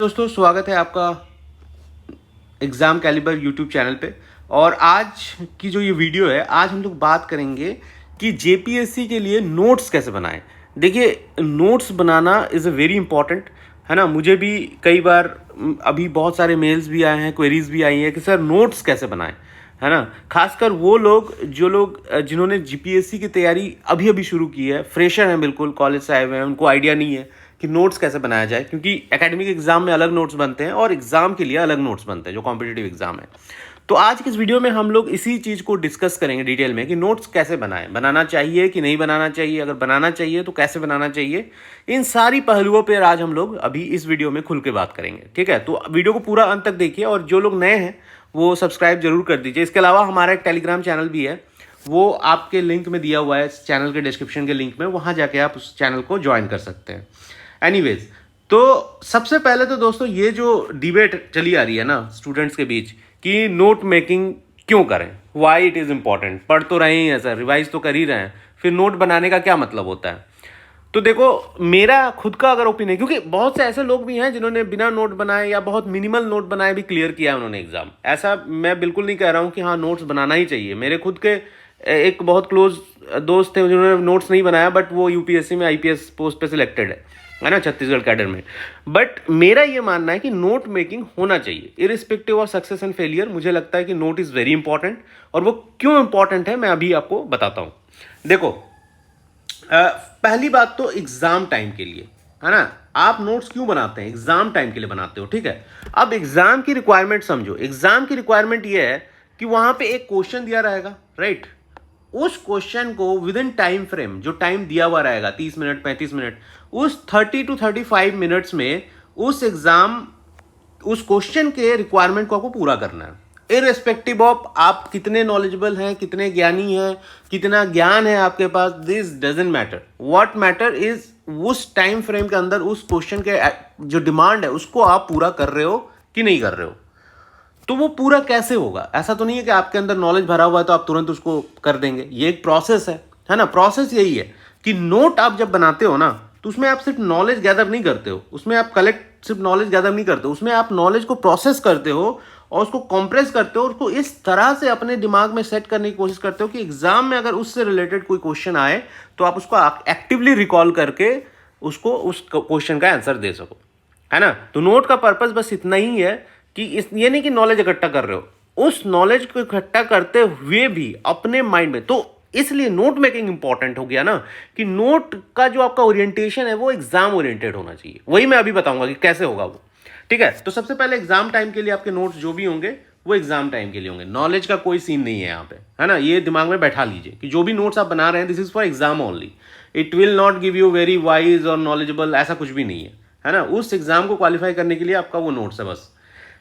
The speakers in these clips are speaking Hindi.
दोस्तों स्वागत है आपका एग्ज़ाम कैलिबर यूट्यूब चैनल पे। और आज की जो ये वीडियो है, आज हम लोग बात करेंगे कि जेपीएससी के लिए नोट्स कैसे बनाएं। देखिए, notes banana is a very important, है ना। मुझे भी कई बार अभी बहुत सारे मेल्स भी आए हैं, क्वेरीज भी आई हैं कि सर नोट्स कैसे बनाएं, है ना। खासकर वो लोग जिन्होंने जीपीएससी की तैयारी अभी अभी शुरू की है, फ्रेशर हैं, बिल्कुल कॉलेज से आए हुए हैं, उनको आइडिया नहीं है कि नोट्स कैसे बनाया जाए, क्योंकि एकेडमिक एग्जाम में अलग नोट्स बनते हैं और एग्जाम के लिए अलग नोट्स बनते हैं जो कॉम्पिटिटिव एग्जाम है। तो आज की इस वीडियो में हम लोग इसी चीज़ को डिस्कस करेंगे डिटेल में कि नोट्स कैसे बनाएं, बनाना चाहिए कि नहीं बनाना चाहिए, अगर बनाना चाहिए तो कैसे बनाना चाहिए। इन सारी पहलुओं पर आज हम लोग अभी इस वीडियो में खुल के बात करेंगे, ठीक है। तो वीडियो को पूरा अंत तक देखिए, और जो लोग नए हैं वो सब्सक्राइब जरूर कर दीजिए। इसके अलावा हमारा एक टेलीग्राम चैनल भी है, वो आपके लिंक में दिया हुआ है, इस चैनल के डिस्क्रिप्शन के लिंक में, वहाँ जाके आप उस चैनल को ज्वाइन कर सकते हैं। एनीवेज, तो सबसे पहले तो दोस्तों ये जो डिबेट चली आ रही है ना स्टूडेंट्स के बीच कि नोट मेकिंग क्यों करें, वाई इट इज़ इम्पॉर्टेंट, पढ़ तो रहे ही हैं सर, रिवाइज तो कर ही रहे हैं, फिर नोट बनाने का क्या मतलब होता है। तो देखो, मेरा खुद का अगर ओपिनियन, क्योंकि बहुत से ऐसे लोग भी हैं जिन्होंने बिना नोट बनाए या बहुत मिनिमल नोट बनाए भी क्लियर किया है उन्होंने एग्जाम। ऐसा मैं बिल्कुल नहीं कह रहा हूँ कि हाँ नोट्स बनाना ही चाहिए। मेरे खुद के एक बहुत क्लोज दोस्त थे जिन्होंने नोट्स नहीं बनाया, बट वो यूपीएससी में आईपीएस पोस्ट पे सिलेक्टेड है ना, छत्तीसगढ़ कैडर में। बट मेरा ये मानना है कि नोट मेकिंग होना चाहिए irrespective of success and failure. मुझे लगता है कि नोट इज़ वेरी इंपॉर्टेंट, और वो क्यों इंपॉर्टेंट है मैं अभी आपको बताता हूँ। देखो, पहली बात तो एग्जाम टाइम के लिए, है ना। आप नोट्स क्यों बनाते हैं? एग्जाम टाइम के लिए बनाते हो, ठीक है। अब एग्जाम की रिक्वायरमेंट समझो। एग्जाम की रिक्वायरमेंट ये है कि वहां पे एक क्वेश्चन दिया रहेगा, राइट। उस क्वेश्चन को विद इन टाइम फ्रेम, जो टाइम दिया हुआ रहेगा 30 मिनट 35 मिनट, उस 30 to 35 मिनट्स में उस क्वेश्चन के रिक्वायरमेंट को आपको पूरा करना है, इररिस्पेक्टिव ऑफ आप कितने नॉलेजेबल हैं, कितने ज्ञानी हैं, कितना ज्ञान है आपके पास। This doesn't matter. What matter is उस टाइम फ्रेम के अंदर उस क्वेश्चन के जो डिमांड है उसको आप पूरा कर रहे हो कि नहीं कर रहे हो। तो वो पूरा कैसे होगा? ऐसा तो नहीं है कि आपके अंदर नॉलेज भरा हुआ है तो आप तुरंत उसको कर देंगे। ये एक प्रोसेस है ना। प्रोसेस यही है कि नोट आप जब बनाते हो ना, तो उसमें आप सिर्फ नॉलेज गैदर नहीं करते हो, उसमें आप सिर्फ नॉलेज गैदर नहीं करते हो, उसमें आप नॉलेज को प्रोसेस करते हो और उसको कंप्रेस करते हो, उसको इस तरह से अपने दिमाग में सेट करने की कोशिश करते हो कि एग्जाम में अगर उससे रिलेटेड कोई क्वेश्चन आए तो आप उसको एक्टिवली रिकॉल करके उसको उस क्वेश्चन का आंसर दे सको, है ना। तो नोट का पर्पस बस इतना ही है कि ये नहीं कि नॉलेज इकट्ठा कर रहे हो, उस नॉलेज को इकट्ठा करते हुए भी अपने माइंड में। तो इसलिए नोट मेकिंग इंपॉर्टेंट हो गया ना, कि नोट का जो आपका ओरिएंटेशन है वो एग्जाम ओरिएंटेड होना चाहिए। वही मैं अभी बताऊंगा कि कैसे होगा वो, ठीक है। तो सबसे पहले एग्जाम टाइम के लिए आपके नोट्स जो भी होंगे वो एग्जाम टाइम के लिए होंगे। नॉलेज का कोई सीन नहीं है यहाँ पे, है ना। ये दिमाग में बैठा लीजिए कि जो भी नोट्स आप बना रहे हैं, this is for exam only. It will not give you very wise और नॉलेजेबल, ऐसा कुछ भी नहीं है ना। उस एग्जाम को क्वालिफाई करने के लिए आपका वो नोट्स है बस।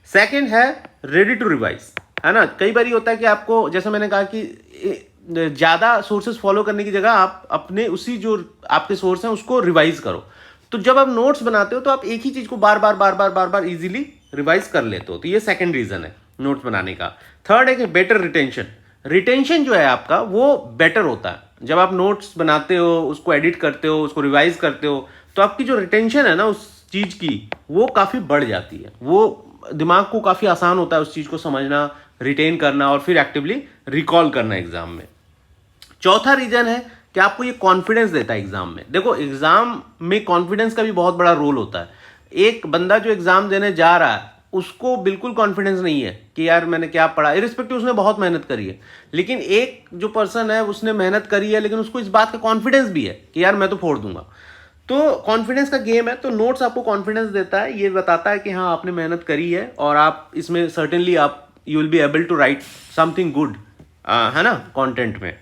सेकेंड है रेडी टू रिवाइज, है ना। कई बार होता है कि आपको, जैसे मैंने कहा कि ज़्यादा सोर्सेज फॉलो करने की जगह आप अपने उसी जो आपके सोर्स हैं उसको रिवाइज करो। तो जब आप नोट्स बनाते हो तो आप एक ही चीज़ को बार बार इजीली रिवाइज कर लेते हो। तो ये सेकंड रीज़न है नोट्स बनाने का। थर्ड है कि बेटर रिटेंशन जो है आपका वो बेटर होता है। जब आप नोट्स बनाते हो, उसको एडिट करते हो, उसको रिवाइज करते हो, तो आपकी जो रिटेंशन है ना उस चीज़ की, वो काफ़ी बढ़ जाती है। वो दिमाग को काफ़ी आसान होता है उस चीज़ को समझना, रिटेन करना और फिर एक्टिवली रिकॉल करना एग्जाम में। चौथा रीजन है कि आपको ये कॉन्फिडेंस देता है एग्जाम में। देखो, एग्जाम में कॉन्फिडेंस का भी बहुत बड़ा रोल होता है। एक बंदा जो एग्जाम देने जा रहा है उसको बिल्कुल कॉन्फिडेंस नहीं है कि यार मैंने क्या पढ़ा, इरिस्पेक्टिव उसने बहुत मेहनत करी है। लेकिन एक जो पर्सन है उसने मेहनत करी है, लेकिन उसको इस बात का कॉन्फिडेंस भी है कि यार मैं तो फोड़ दूंगा। तो कॉन्फिडेंस का गेम है। तो नोट्स आपको कॉन्फिडेंस देता है, ये बताता है कि हाँ आपने मेहनत करी है और आप इसमें सर्टेनली आप you will be able to write something good, है ना, कंटेंट में,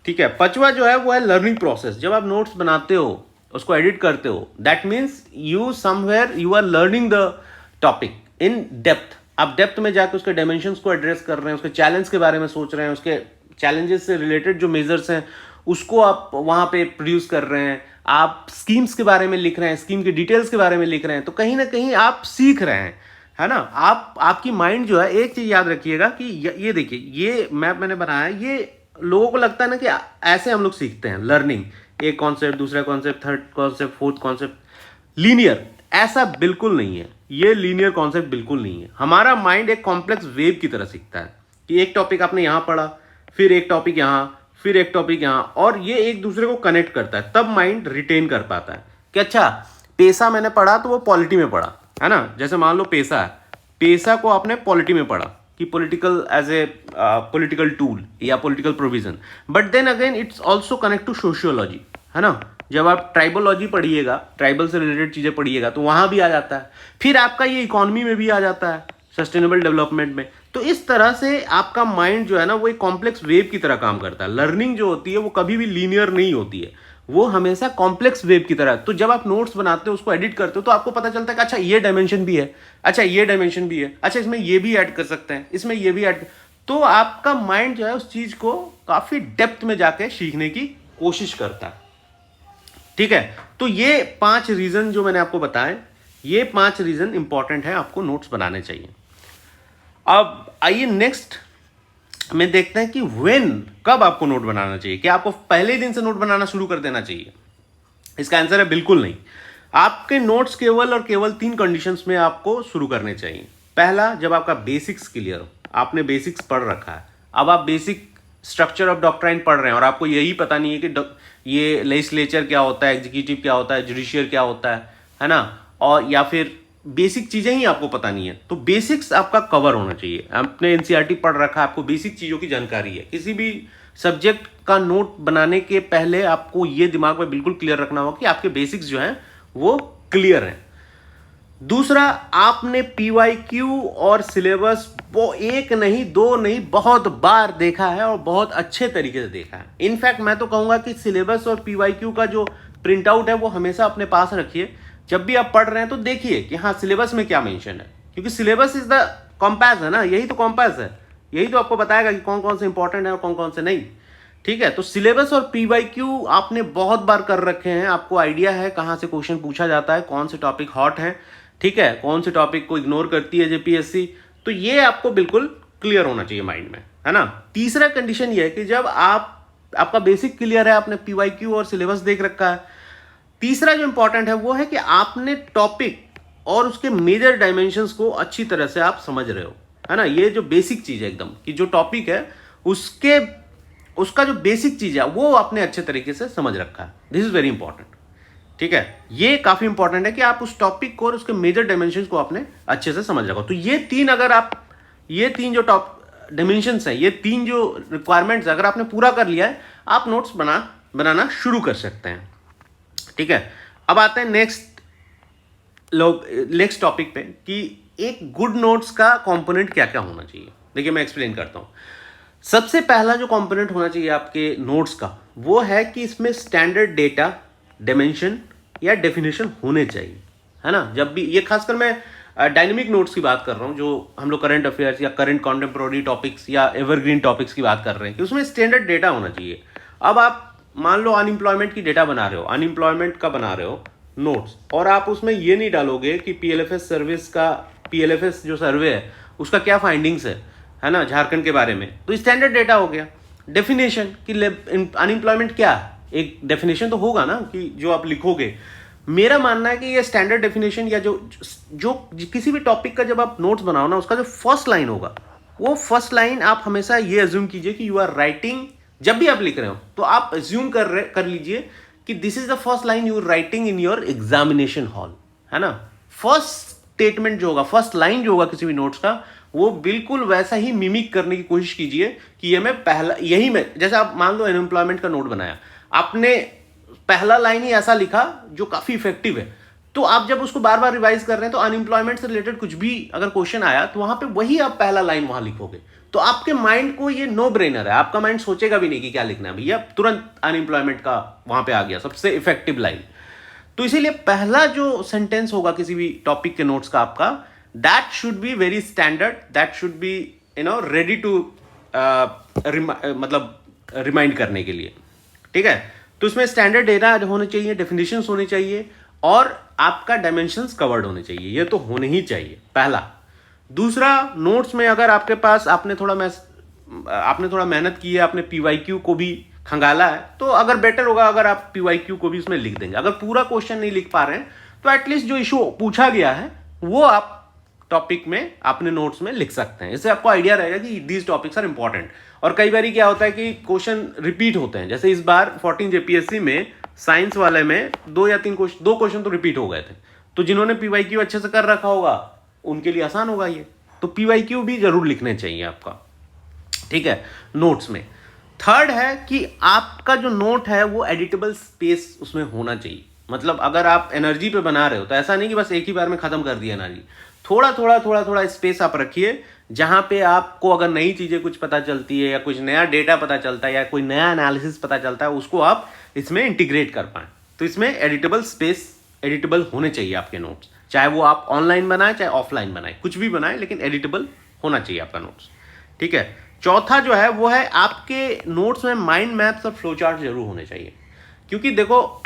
ठीक है। पांचवा जो है वो है लर्निंग प्रोसेस। जब आप नोट्स बनाते हो, उसको एडिट करते हो, that means you somewhere you are learning the topic in depth. आप डेप्थ में जाकर उसके डायमेंशंस को एड्रेस कर रहे हैं, उसके चैलेंज के बारे में सोच रहे हैं, उसके चैलेंजेस से रिलेटेड जो मेजर्स हैं उसको आप वहाँ पे प्रोड्यूस कर रहे हैं, आप स्कीम्स के बारे में लिख रहे हैं, स्कीम के डिटेल्स के बारे में लिख रहे हैं। तो कहीं ना कहीं आप सीख रहे हैं, है ना। आपकी माइंड जो है, एक चीज़ याद रखिएगा कि ये देखिए, ये मैप मैंने बनाया है, ये लोगों को लगता है ना कि ऐसे हम लोग सीखते हैं लर्निंग, एक कॉन्सेप्ट, दूसरा concept, third concept, fourth concept, linear. ऐसा बिल्कुल नहीं है। ये लीनियर कॉन्सेप्ट बिल्कुल नहीं है। हमारा माइंड एक कॉम्प्लेक्स वेव की तरह सीखता है कि एक टॉपिक आपने यहां पढ़ा, फिर एक टॉपिक यहां, फिर एक टॉपिक यहां, और ये एक दूसरे को कनेक्ट करता है, तब माइंड रिटेन कर पाता है कि अच्छा पैसा मैंने पढ़ा तो वो पॉलिटी में पढ़ा, है ना। जैसे मान लो पैसा है, पैसा को आपने पॉलिटी में पढ़ा कि political as a political tool या political provision, but then again it's also connect to sociology, है ना। जब आप ट्राइबोलॉजी पढ़िएगा, ट्राइबल से रिलेटेड चीजें पढ़िएगा, तो वहां भी आ जाता है। फिर आपका ये इकोनॉमी में भी आ जाता है, सस्टेनेबल डेवलपमेंट में। तो इस तरह से आपका माइंड जो है ना, वो एक कॉम्प्लेक्स वेव की तरह काम करता है। लर्निंग जो होती है वो कभी भी लीनियर नहीं होती है, वो हमेशा कॉम्प्लेक्स वेव की तरह। तो जब आप नोट्स बनाते हो, उसको एडिट करते हो, तो आपको पता चलता है कि अच्छा ये डायमेंशन भी है, अच्छा ये डायमेंशन भी है, अच्छा इसमें ये भी ऐड कर सकते हैं, इसमें ये भी ऐड। तो आपका माइंड जो है उस चीज को काफी डेप्थ में जाके सीखने की कोशिश करता है। ठीक है, तो ये 5 रीजन जो मैंने आपको बताए, ये 5 रीजन इंपॉर्टेंट है, आपको नोट्स बनाने चाहिए। अब आइए नेक्स्ट में देखते हैं कि व्हेन, कब आपको नोट बनाना चाहिए। क्या आपको पहले दिन से नोट बनाना शुरू कर देना चाहिए? इसका आंसर है बिल्कुल नहीं। आपके नोट्स केवल और केवल 3 कंडीशंस में आपको शुरू करने चाहिए। पहला, जब आपका बेसिक्स क्लियर हो, आपने बेसिक्स पढ़ रखा है, अब आप बेसिक स्ट्रक्चर ऑफ डॉक्ट्राइन पढ़ रहे हैं और आपको यही पता नहीं है कि ये लेजिस्लेचर क्या होता है, एग्जीक्यूटिव क्या होता है, जुडिशियर क्या होता है ना, और या फिर बेसिक चीजें ही आपको पता नहीं है, तो बेसिक्स आपका कवर होना चाहिए। आपने एनसीईआरटी पढ़ रखा है, आपको बेसिक चीजों की जानकारी है। किसी भी सब्जेक्ट का नोट बनाने के पहले आपको ये दिमाग में बिल्कुल क्लियर रखना होगा कि आपके बेसिक्स जो हैं वो क्लियर हैं। दूसरा, आपने पीवाईक्यू और सिलेबस वो एक नहीं, 2 नहीं, बहुत बार देखा है और बहुत अच्छे तरीके से देखा है। इनफैक्ट मैं तो कहूंगा कि सिलेबस और पीवाईक्यू का जो प्रिंट आउट है वो हमेशा अपने पास रखिए। जब भी आप पढ़ रहे हैं तो देखिए कि हाँ सिलेबस में क्या मेंशन है, क्योंकि सिलेबस इज द कॉम्पास, है ना, यही तो कॉम्पास है, यही तो आपको बताएगा कि कौन कौन से इंपॉर्टेंट है और कौन कौन से नहीं। ठीक है, तो सिलेबस और पीवाईक्यू आपने बहुत बार कर रखे हैं, आपको आइडिया है कहां से क्वेश्चन पूछा जाता है, कौन से टॉपिक हॉट है, ठीक है, कौन से टॉपिक को इग्नोर करती है जेपीएससी। तो ये आपको बिल्कुल क्लियर होना चाहिए माइंड में, है ना। तीसरा कंडीशन ये है कि जब आपका बेसिक क्लियर है, आपने पीवाईक्यू और सिलेबस देख रखा है, तीसरा जो इंपॉर्टेंट है वो है कि आपने टॉपिक और उसके मेजर डायमेंशंस को अच्छी तरह से आप समझ रहे हो, है ना। ये जो बेसिक चीज है एकदम, कि जो टॉपिक है उसका जो बेसिक चीज है वो आपने अच्छे तरीके से समझ रखा है। This is very important. ठीक है, ये काफी इंपॉर्टेंट है कि आप उस टॉपिक को और उसके मेजर डायमेंशंस को आपने अच्छे से समझ रखा हो। तो ये 3, अगर आप ये 3 जो डायमेंशंस हैं, ये 3 जो रिक्वायरमेंट्स अगर आपने पूरा कर लिया है, आप नोट्स बनाना शुरू कर सकते हैं। ठीक है, अब आते हैं नेक्स्ट टॉपिक पे कि एक गुड नोट्स का कंपोनेंट क्या क्या होना चाहिए। देखिए मैं एक्सप्लेन करता हूं। सबसे पहला जो कंपोनेंट होना चाहिए आपके नोट्स का, वो है कि इसमें स्टैंडर्ड डेटा, डायमेंशन या डेफिनेशन होने चाहिए, है ना। जब भी ये, खासकर मैं डायनेमिक नोट्स की बात कर रहा हूं, जो हम लोग करंट अफेयर्स या करंट कॉन्टेम्पोररी टॉपिक्स या एवरग्रीन टॉपिक्स की बात कर रहे हैं, कि उसमें स्टैंडर्ड डेटा होना चाहिए। अब आप मान लो अनएम्प्लॉयमेंट की डेटा बना रहे हो, अनएम्प्लॉयमेंट का बना रहे हो नोट्स, और आप उसमें ये नहीं डालोगे कि पीएलएफएस जो सर्वे है उसका क्या फाइंडिंग्स है ना, झारखंड के बारे में, तो स्टैंडर्ड डेटा हो गया। डेफिनेशन कि अनएम्प्लॉयमेंट क्या है, एक डेफिनेशन तो होगा ना कि जो आप लिखोगे। मेरा मानना है कि ये स्टैंडर्ड डेफिनेशन या जो किसी भी टॉपिक का जब आप नोट्स बनाओ ना, उसका जो फर्स्ट लाइन होगा, वो फर्स्ट लाइन आप हमेशा ये अज्यूम कीजिए कि यू आर राइटिंग, जब भी आप लिख रहे हो तो आप अज्यूम कर लीजिए कि this is the first line you are writing in your examination hall, है ना। फर्स्ट स्टेटमेंट जो होगा, फर्स्ट लाइन जो होगा किसी भी नोट्स का, वो बिल्कुल वैसा ही मिमिक करने की कोशिश कीजिए कि ये मैं पहला, यही मैं, जैसे आप मान लो अनएम्प्लॉयमेंट का नोट बनाया, आपने पहला लाइन ही ऐसा लिखा जो काफी इफेक्टिव है, तो आप जब उसको बार बार रिवाइज कर रहे हैं तो अनएम्प्लॉयमेंट से रिलेटेड कुछ भी अगर क्वेश्चन आया तो वहां पे वही आप पहला लाइन वहां लिखोगे, तो आपके माइंड को ये नो ब्रेनर है, आपका माइंड सोचेगा भी नहीं कि क्या लिखना है भैया, तुरंत अनएम्प्लॉयमेंट का वहां पे आ गया सबसे इफेक्टिव लाइन। तो इसीलिए पहला जो सेंटेंस होगा किसी भी टॉपिक के नोट्स का आपका, that should be very standard, that should be ready to मतलब रिमाइंड करने के लिए। ठीक है, तो इसमें स्टैंडर्ड डेटा होने चाहिए, डेफिनेशंस होने चाहिए और आपका डायमेंशंस कवर्ड होने चाहिए, ये तो होने ही चाहिए पहला। दूसरा, नोट्स में अगर आपके पास आपने थोड़ा मेहनत की है, आपने पीवाईक्यू को भी खंगाला है, तो अगर बेटर होगा अगर आप पीवाईक्यू को भी इसमें लिख देंगे। अगर पूरा क्वेश्चन नहीं लिख पा रहे हैं तो एटलीस्ट जो इशू पूछा गया है वो आप टॉपिक में अपने नोट्स में लिख सकते हैं। इससे आपको आइडिया रहेगा कि दीज टॉपिक्स आर इंपॉर्टेंट। और कई बार क्या होता है कि क्वेश्चन रिपीट होते हैं, जैसे इस बार 14 जेपीएससी में साइंस वाले में 2 क्वेश्चन तो रिपीट हो गए थे। तो जिन्होंने पीवाईक्यू अच्छे से कर रखा होगा उनके लिए आसान होगा ये। तो पीवाईक्यू भी जरूर लिखने चाहिए आपका, ठीक है, नोट्स में। थर्ड है कि आपका जो नोट है वो एडिटेबल स्पेस उसमें होना चाहिए। मतलब अगर आप एनर्जी पे बना रहे हो तो ऐसा नहीं कि बस एक ही बार में खत्म कर दिया एनर्जी। थोड़ा स्पेस आप रखिए जहां पे आपको अगर नई चीजें कुछ पता चलती है या कुछ नया डेटा पता चलता है या कोई नया एनालिसिस पता चलता है उसको आप इसमें इंटीग्रेट कर पाए। तो इसमें एडिटेबल स्पेस, एडिटेबल होने चाहिए आपके नोट्स, चाहे वो आप ऑनलाइन बनाए चाहे ऑफलाइन बनाए, कुछ भी बनाए लेकिन एडिटेबल होना चाहिए आपका नोट्स, ठीक है। चौथा जो है वो है आपके नोट्स में माइंड मैप्स और फ्लो चार्ट जरूर होने चाहिए। क्योंकि देखो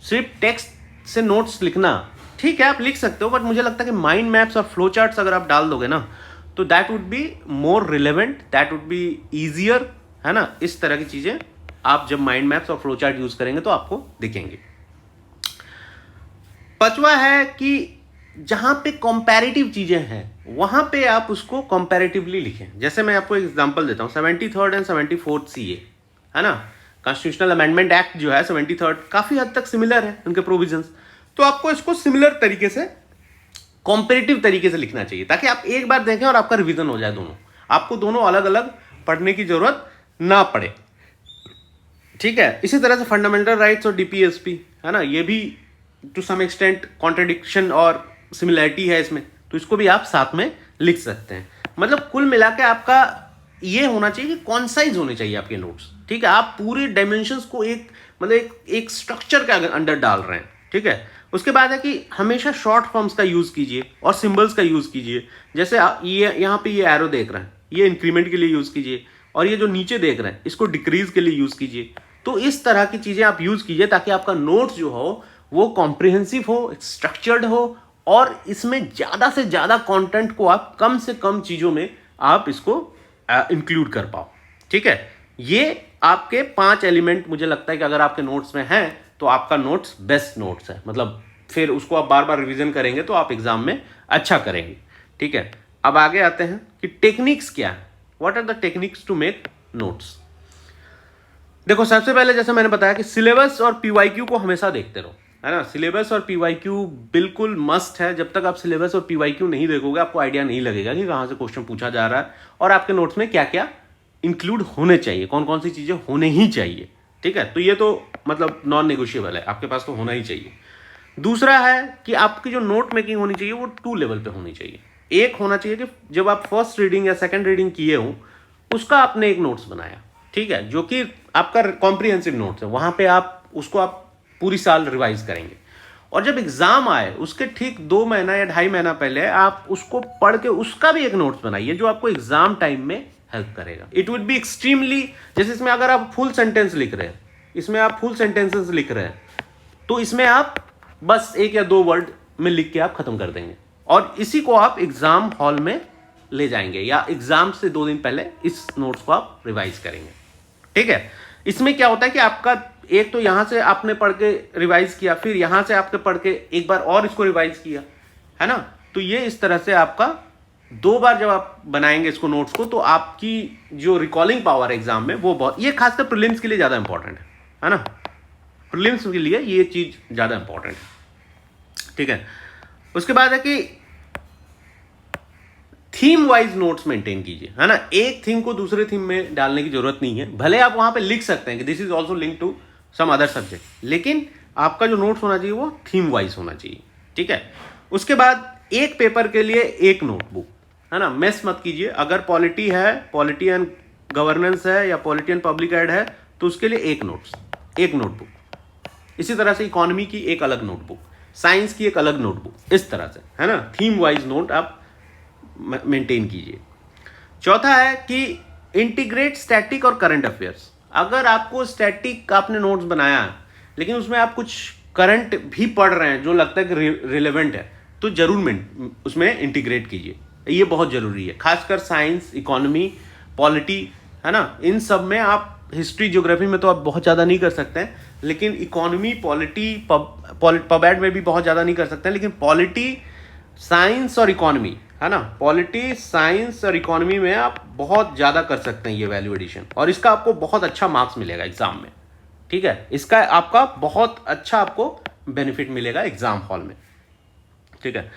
सिर्फ टेक्स्ट से नोट्स लिखना ठीक है, आप लिख सकते हो, बट मुझे लगता है कि माइंड मैप्स और फ्लो चार्ट्स अगर आप डाल दोगे ना तो that would be more relevant, that would be easier, है ना। इस तरह की चीजें आप जब माइंड मैप्स और फ्लो चार्ट यूज करेंगे तो आपको दिखेंगे। पांचवा है कि जहां पे कंपैरेटिव चीजें हैं वहां पे आप उसको कंपैरेटिवली लिखें। जैसे मैं आपको एग्जांपल देता हूं, 73rd एंड 74th सीए, है ना, कॉन्स्टिट्यूशनल अमेंडमेंट एक्ट जो है 73rd काफी हद तक सिमिलर है उनके प्रोविजंस। तो आपको इसको सिमिलर तरीके से, कॉम्पेरेटिव तरीके से लिखना चाहिए ताकि आप एक बार देखें और आपका रिवीजन हो जाए दोनों, आपको दोनों अलग अलग पढ़ने की जरूरत ना पड़े, ठीक है। इसी तरह से फंडामेंटल राइट्स और डीपीएसपी, है ना, ये भी टू सम एक्सटेंट कॉन्ट्रडिक्शन और सिमिलैरिटी है इसमें, तो इसको भी आप साथ में लिख सकते हैं। मतलब कुल मिला के आपका ये होना चाहिए कि कॉन्साइज होने चाहिए आपके नोट्स, ठीक है। आप पूरे डायमेंशंस को एक मतलब एक स्ट्रक्चर के अंडर डाल रहे हैं, ठीक है। उसके बाद है कि हमेशा शॉर्ट फॉर्म्स का यूज कीजिए और सिंबल्स का यूज कीजिए। जैसे ये यहाँ पे ये एरो देख रहे हैं, ये इंक्रीमेंट के लिए यूज कीजिए, और ये जो नीचे देख रहे हैं इसको डिक्रीज के लिए यूज कीजिए। तो इस तरह की चीजें आप यूज कीजिए ताकि आपका नोट्स जो हो वो कॉम्प्रिहेंसिव हो, स्ट्रक्चर्ड हो, और इसमें ज्यादा से ज्यादा कंटेंट को आप कम से कम चीजों में आप इसको इंक्लूड कर पाओ, ठीक है। ये आपके 5 एलिमेंट मुझे लगता है कि अगर आपके नोट्स में हैं तो आपका नोट्स बेस्ट नोट्स है। मतलब फिर उसको आप बार बार रिवीजन करेंगे तो आप एग्जाम में अच्छा करेंगे, ठीक है। अब आगे आते हैं कि टेक्निक्स क्या है, what are the techniques to make notes. देखो सबसे पहले जैसे मैंने बताया कि सिलेबस और पीवाईक्यू को हमेशा देखते रहो, है ना। सिलेबस और पीवाईक्यू बिल्कुल मस्ट है। जब तक आप सिलेबस और पीवाईक्यू नहीं देखोगे आपको आइडिया नहीं लगेगा कि कहां से क्वेश्चन पूछा जा रहा है और आपके नोट्स में क्या क्या इंक्लूड होने चाहिए, कौन कौन सी चीजें होने ही चाहिए, ठीक है। तो ये तो मतलब नॉन नेगोशिएबल है, आपके पास तो होना ही चाहिए। दूसरा है कि आपकी जो नोट मेकिंग होनी चाहिए वो 2 लेवल पे होनी चाहिए। एक होना चाहिए कि जब आप फर्स्ट रीडिंग या सेकंड रीडिंग किए हो उसका आपने एक नोट्स बनाया, ठीक है, जो कि आपका कॉम्प्रिहेंसिव नोट्स है, वहां पे आप उसको आप पूरी साल रिवाइज करेंगे। और जब एग्जाम आए उसके ठीक 2 महीना या 2.5 महीना पहले आप उसको पढ़ के उसका भी एक नोट्स बनाइए जो आपको एग्जाम टाइम में हेल्प करेगा। इट वुड बी एक्सट्रीमली, जैसे इसमें अगर आप फुल सेंटेंस लिख रहे हैं, इसमें आप फुल सेंटेंसेस लिख रहे हैं तो इसमें आप बस 1 या 2 वर्ड में लिख के आप खत्म कर देंगे और इसी को आप एग्जाम हॉल में ले जाएंगे या एग्जाम से 2 दिन पहले इस नोट्स को आप रिवाइज करेंगे, ठीक है। इसमें क्या होता है कि आपका एक तो यहां से आपने पढ़ के रिवाइज किया, फिर यहां से आपने पढ़ के एक बार और इसको रिवाइज किया, है ना। तो ये इस तरह से आपका 2 बार जब आप बनाएंगे इसको नोट्स को तो आपकी जो रिकॉलिंग पावर है एग्जाम में वो बहुत, ये खासकर प्रीलिम्स के लिए ज्यादा इंपॉर्टेंट है ना। प्रीलिम्स के लिए ये चीज ज्यादा इंपॉर्टेंट है, ठीक है। उसके बाद है कि थीम वाइज नोट्स मेंटेन कीजिए, है ना। एक थीम को दूसरे थीम में डालने की जरूरत नहीं है, भले आप वहां पे लिख सकते हैं कि this is also link to some other subject, लेकिन आपका जो नोट्स होना चाहिए वो थीम वाइज होना चाहिए, ठीक है। उसके बाद एक पेपर के लिए एक नोटबुक, है ना, मिस मत कीजिए। अगर पॉलिटी है, पॉलिटी एंड गवर्नेंस है या पॉलिटी एंड पब्लिक एड है तो उसके लिए एक नोटबुक। इसी तरह से इकोनॉमी की एक अलग नोटबुक, साइंस की एक अलग नोटबुक, इस तरह से, है ना, थीम वाइज नोट आप मेंटेन कीजिए। चौथा है कि इंटीग्रेट स्टैटिक और करंट अफेयर्स। अगर आपको स्टैटिक का आपने नोट्स बनाया लेकिन उसमें आप कुछ करंट भी पढ़ रहे हैं जो लगता है कि रिलेवेंट है तो जरूर उसमें इंटीग्रेट कीजिए, ये बहुत जरूरी है। खासकर साइंस, इकोनॉमी, पॉलिटी, है ना, इन सब में आप हिस्ट्री ज्योग्राफी में तो आप बहुत ज़्यादा नहीं कर सकते हैं, लेकिन इकोनॉमी, पॉलिटी, पब एड में भी बहुत ज़्यादा नहीं कर सकते हैं, लेकिन पॉलिटी साइंस और इकोनॉमी, है ना, पॉलिटी, साइंस और इकोनॉमी में आप बहुत ज़्यादा कर सकते हैं ये वैल्यू एडिशन, और इसका आपको बहुत अच्छा मार्क्स मिलेगा एग्जाम में। ठीक है, इसका आपका बहुत अच्छा आपको बेनिफिट मिलेगा एग्जाम हॉल में। ठीक है,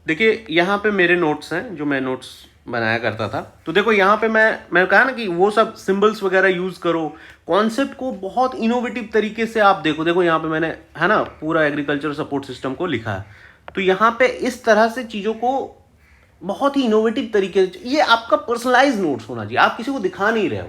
देखिए यहाँ पे मेरे नोट्स हैं जो मैं नोट्स बनाया करता था। तो देखो यहाँ पे मैं कहा ना कि वो सब सिंबल्स वगैरह यूज करो, कॉन्सेप्ट को बहुत इनोवेटिव तरीके से आप देखो यहाँ पे मैंने, है ना, पूरा एग्रीकल्चर सपोर्ट सिस्टम को लिखा है। तो यहाँ पे इस तरह से चीज़ों को बहुत ही इनोवेटिव तरीके से, ये आपका पर्सनलाइज नोट्स होना चाहिए, आप किसी को दिखा नहीं रहे हो,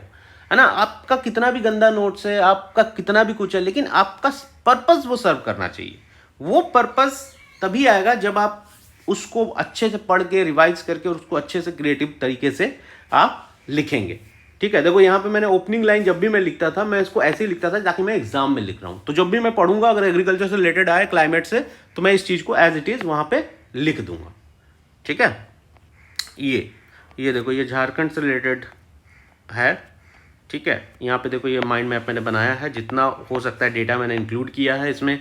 है ना, आपका कितना भी गंदा नोट्स है, आपका कितना भी कुछ है, लेकिन आपका पर्पस वो सर्व करना चाहिए। वो पर्पस तभी आएगा जब आप उसको अच्छे से पढ़ के रिवाइज करके और उसको अच्छे से क्रिएटिव तरीके से आप लिखेंगे। ठीक है, देखो यहाँ पे मैंने ओपनिंग लाइन जब भी मैं लिखता था, मैं इसको ऐसे ही लिखता था ताकि मैं एग्जाम में लिख रहा हूँ। तो जब भी मैं पढ़ूंगा अगर एग्रीकल्चर से रिलेटेड आए, क्लाइमेट से, तो मैं इस चीज़ को एज इट इज़ वहाँ पे लिख दूंगा। ठीक है, ये देखो ये झारखंड से रिलेटेड है। ठीक है, यहाँ पे देखो ये माइंड मैप मैंने बनाया है, जितना हो सकता है डेटा मैंने इंक्लूड किया है इसमें।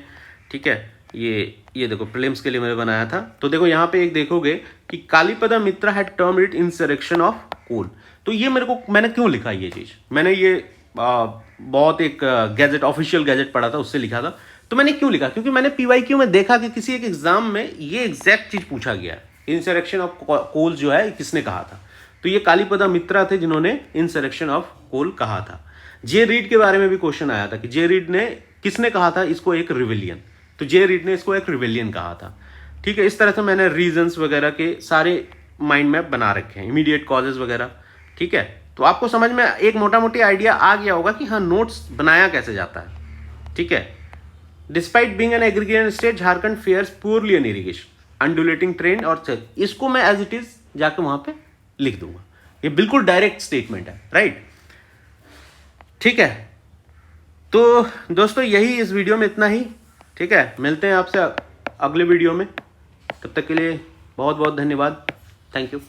ठीक है, ये देखो प्रीलिम्स के लिए मैंने बनाया था। तो देखो यहाँ पे एक देखोगे कि Kalipada Mitra had termed it insurrection of coal. तो ये मैंने क्यों लिखा ये चीज़, मैंने ये बहुत एक गैजेट, ऑफिशियल गैजेट पढ़ा था, उससे लिखा था। तो मैंने क्यों लिखा, क्योंकि मैंने PYQ में देखा कि किसी एक एग्जाम में ये एग्जैक्ट चीज़ पूछा गया, इंसरेक्शन ऑफ कोल जो है किसने कहा था। तो ये कालीपदा मित्रा थे जिन्होंने इंसरेक्शन ऑफ कोल कहा था। जे रीड के बारे में भी क्वेश्चन आया था कि जे रीड ने किसने कहा था इसको एक रिविलियन, तो जे रीड ने इसको एक रिविलियन कहा था। ठीक है, इस तरह से मैंने रीजंस वगैरह के सारे माइंड मैप बना रखे हैं, इमीडिएट कॉजेज वगैरह। ठीक है, तो आपको समझ में एक मोटा मोटी आइडिया आ गया होगा कि हाँ नोट्स बनाया कैसे जाता है। ठीक है, despite being an aggregation state Jharkhand fares poorly in irrigation, undulating terrain और इसको मैं एज इट इज जाके वहां पे लिख दूंगा। ये बिल्कुल डायरेक्ट स्टेटमेंट है, राइट। ठीक है, तो दोस्तों यही इस वीडियो में इतना ही। ठीक है, मिलते हैं आपसे अगले वीडियो में, तब तक के लिए बहुत बहुत धन्यवाद, थैंक यू।